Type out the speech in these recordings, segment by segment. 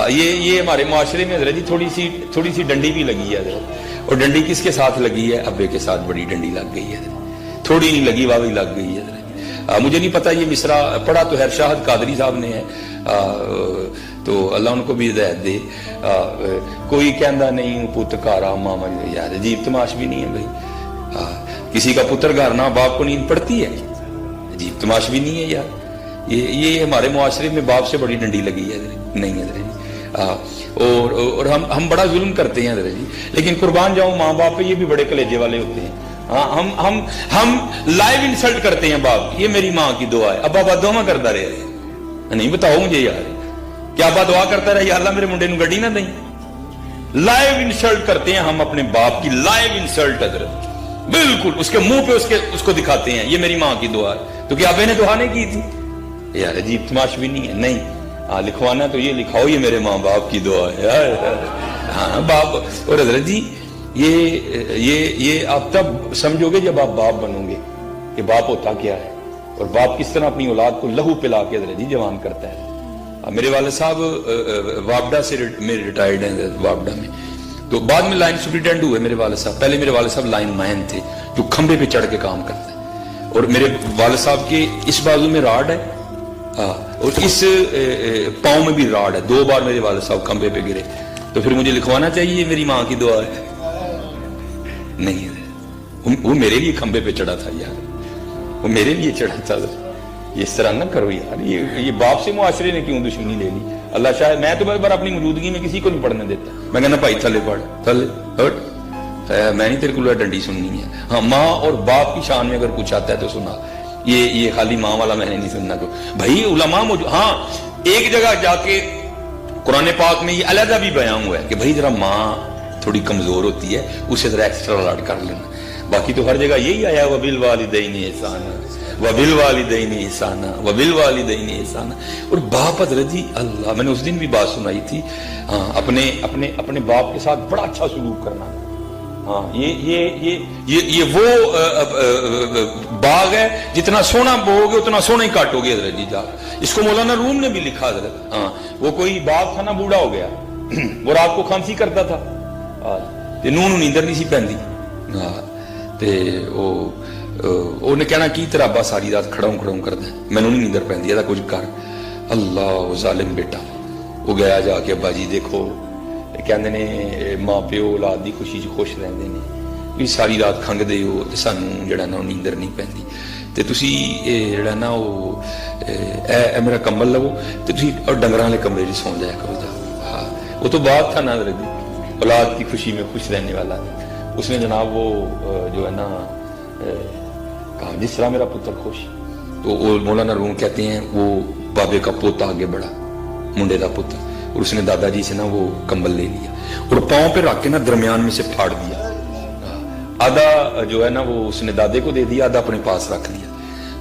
یہ ہمارے معاشرے میں حضرت جی تھوڑی سی ڈنڈی بھی لگی ہے حضرت. اور ڈنڈی کس کے ساتھ لگی ہے؟ ابے کے ساتھ بڑی ڈنڈی لگ گئی ہے حضرت. تھوڑی نہیں لگی, واقعی لگ گئی ہے حضرت. مجھے نہیں پتا یہ مصرع پڑھا تو خیر شاہد قادری صاحب نے ہے, تو اللہ ان کو بھی ہدایت دے. کوئی کہندا نہیں پت گھر آ ماما, یار عجیب تماش بھی نہیں ہے بھائی. کسی کا پتر گھر نہ باپ کو نیند پڑتی ہے, عجیب تماش بھی نہیں ہے یار. یہ ہمارے معاشرے میں باپ سے بڑی ڈنڈی لگی ہے نہیں حضرت جی. اور ہم بڑا ظلم کرتے ہیں حضرت جی, لیکن قربان جاؤں ماں باپ پہ یہ بھی بڑے کلیجے والے ہوتے ہیں. ہم لائیو انسلٹ کرتے ہیں باپ. یہ میری ماں کی دعا ہے, ابا با دعا کرتا رہے نہیں, بتاؤ مجھے یار کیا ابا دعا کرتا رہے یا اللہ میرے منڈے نو گڈی نہ دیں. لائیو انسلٹ کرتے ہیں ہم اپنے باپ کی, لائیو انسلٹ حضرت بالکل اس کے منہ پہ اس کو دکھاتے ہیں یہ میری ماں کی دعا ہے. تو کیا ابے نے دعا نہیں کی تھی یار؟ عجیب تماش بھی نہیں ہے. نہیں لکھوانا تو یہ لکھاؤ یہ میرے ماں باپ کی دعا ہے. ہاں باپ. اور حضرت جی یہ آپ تب سمجھو گے جب آپ باپ بنو گے کہ باپ ہوتا کیا ہے اور باپ کس طرح اپنی اولاد کو لہو پلا کے حضرت جی جوان کرتا ہے. میرے والد صاحب وابڈا سے ریٹائرڈ ہیں وابڈا میں, تو بعد میں لائن سپرنٹینڈنٹ ہوئے میرے والد صاحب. پہلے میرے والد صاحب لائن مین تھے جو کھمبے پہ چڑھ کے کام کرتے ہیں. اور میرے والد صاحب کے اس بازو میں راڈ ہے اور اس پاؤں میں بھی راڈ ہے. 2 بار میرے والد صاحب کھمبے پہ گرے. تو پھر مجھے لکھوانا چاہیے میری ماں کی دعا ہے؟ نہیں, وہ میرے لیے کھمبے پہ چڑھا تھا یار, وہ میرے لیے چڑھا تھا. یہ اس طرح نہ کرو یار. یہ باپ سے معاشرے نے کیوں دشمنی لے لی؟ اللہ شاید میں تو بار اپنی موجودگی میں کسی کو نہیں پڑھنے دیتا. میں کہنا بھائی تھلے پڑھ, تھلے ہٹ, میں نہیں تیرے کو ڈنڈی سننی ہے. ہاں ماں اور باپ کی شان میں اگر کچھ آتا ہے تو سنا. یہ خالی ماں والا میں نے نہیں سننا. تو بھائی علماء موجود, ہاں ایک جگہ جا کے قرآن پاک میں یہ علیحدہ بھی بیان ہوا ہے کہ بھائی ذرا ماں تھوڑی کمزور ہوتی ہے, اسے ذرا ایکسٹرا لاڈ کر لینا. باقی تو ہر جگہ یہی آیا وبالوالدین احسانا وبالوالدین احسانا وبالوالدین احسانا. اور باپ حضرت جی اللہ, میں نے اس دن بھی بات سنائی تھی. ہاں اپنے باپ کے ساتھ بڑا اچھا سلوک کرنا. ہاں یہ وہ باغ ہے, جتنا سونا بوؤ گے اتنا سونا ہی کاٹو گے حضرت جی. جا اس کو مولانا روم نے بھی لکھا حضرت. ہاں وہ کوئی باغ تھا نا, بوڑھا ہو گیا, وہ رات کو کھانسی کرتا تھا, نون نیندر نہیں سی پہنتی. انہیں کہنا کی تیرا ابا ساری رات کھڑاؤں کرتا ہے, مینوں نہیں نیندر پہنتی, ایسا کچھ کر. اللہ ظالم بیٹا. وہ گیا جا کے ابا جی دیکھو کہندے نے ماں پیو اولاد دی خوشی چ خوش رہندے نے, بھی ساری رات کھنگدے ہو تے سانوں جڑا نا نیندر نہیں پہندی, تے تسی جڑا نا اے میرا کمبل لو تے تسی ڈنگراں والے کمرے وچ سو جایا کرو. ہاں وہ تو بات تھا نا حضرت جی, اولاد کی خوشی میں خوش رہنے والا. اس نے جناب وہ جو ہے نا کہا جس طرح میرا پتر خوش. تو وہ مولانا روم کہتے ہیں وہ بابے کا پوتا آگے بڑھا, منڈے کا پتر, اور اس نے دادا جی سے نا وہ کمبل لے لیا اور پاؤں پہ رکھ کے نا درمیان میں سے پھاڑ دیا. آدھا جو ہے نا وہ اس نے دادے کو دے دیا, آدھا اپنے پاس رکھ لیا.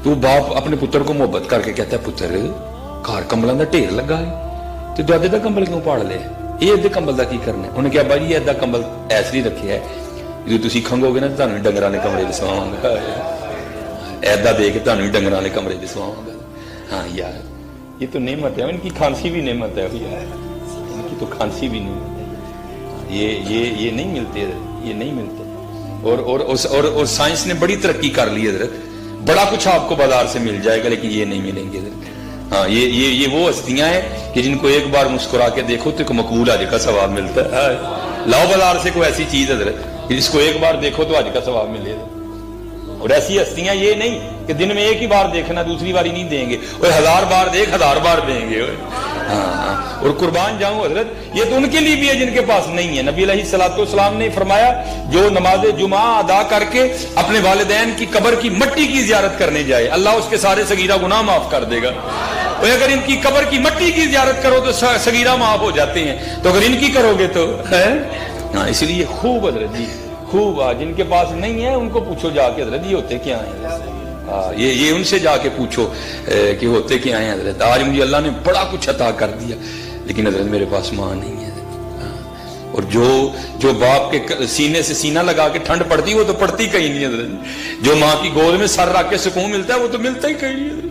تو باپ اپنے پتر کو محبت کر کے کہتا ہے پتر گھر کمبلوں کا ڈھیر لگا ہے تو دادے کا کمبل کیوں پھاڑ لے, یہ ادھے کمبل کا کی کرنا ہے؟ انہیں کہا بھائی یہ ادھا کمبل ایسے ہی رکھے ہے, جو تسی کھنگو گے نا تمہیں ڈنگر والے کمرے میں سواواں گا, ایدا دے کے تمہیں ڈنگر والے کمرے میں سواواں گا. ہاں یار یہ تو نعمت ہے, ان کی کھانسی بھی نعمت ہے یار, ان کی تو کھانسی بھی نعمت ہے. یہ نہیں ملتے, یہ نہیں ملتے. اور سائنس نے بڑی ترقی کر لی حضرت, بڑا کچھ آپ کو بازار سے مل جائے گا لیکن یہ نہیں ملیں گے حضرت. ہاں یہ وہ ہستیاں ہیں کہ جن کو ایک بار مسکرا کے دیکھو تو ایک مقبول حج کا ثواب ملتا ہے. لاؤ بازار سے کوئی ایسی چیز حضرت جس کو ایک بار دیکھو تو حج کا ثواب ملے گا. اور ایسی ہستیاں یہ نہیں کہ دن میں ایک ہی بار دیکھنا دوسری باری نہیں دیں گے, اور 1000 بار دیکھ 1000 بار دیں گے. ہاں اور قربان جاؤں حضرت یہ تو ان کے لیے بھی ہے جن کے پاس نہیں ہے. نبی علیہ الصلوۃ والسلام نے فرمایا جو نماز جمعہ ادا کر کے اپنے والدین کی قبر کی مٹی کی زیارت کرنے جائے, اللہ اس کے سارے صغیرہ گناہ معاف کر دے گا. اور اگر ان کی قبر کی مٹی کی زیارت کرو تو صغیرہ معاف ہو جاتے ہیں, تو اگر ان کی کرو گے تو ہے. ہاں اس لیے خوب حضرت جی خوب, جن کے پاس نہیں ہے ان کو پوچھو جا کے حضرت یہ ہوتے کیا ہیں. یہ ان سے جا کے پوچھو کہ ہوتے کیا ہیں حضرت. آج مجھے اللہ نے بڑا کچھ عطا کر دیا لیکن حضرت میرے پاس ماں نہیں ہے. اور جو باپ کے سینے سے سینہ لگا کے ٹھنڈ پڑتی وہ تو پڑتی کہیں نہیں حضرت. جو ماں کی گود میں سر رکھ کے سکون ملتا ہے وہ تو ملتا ہی کہیں نہیں حضرت,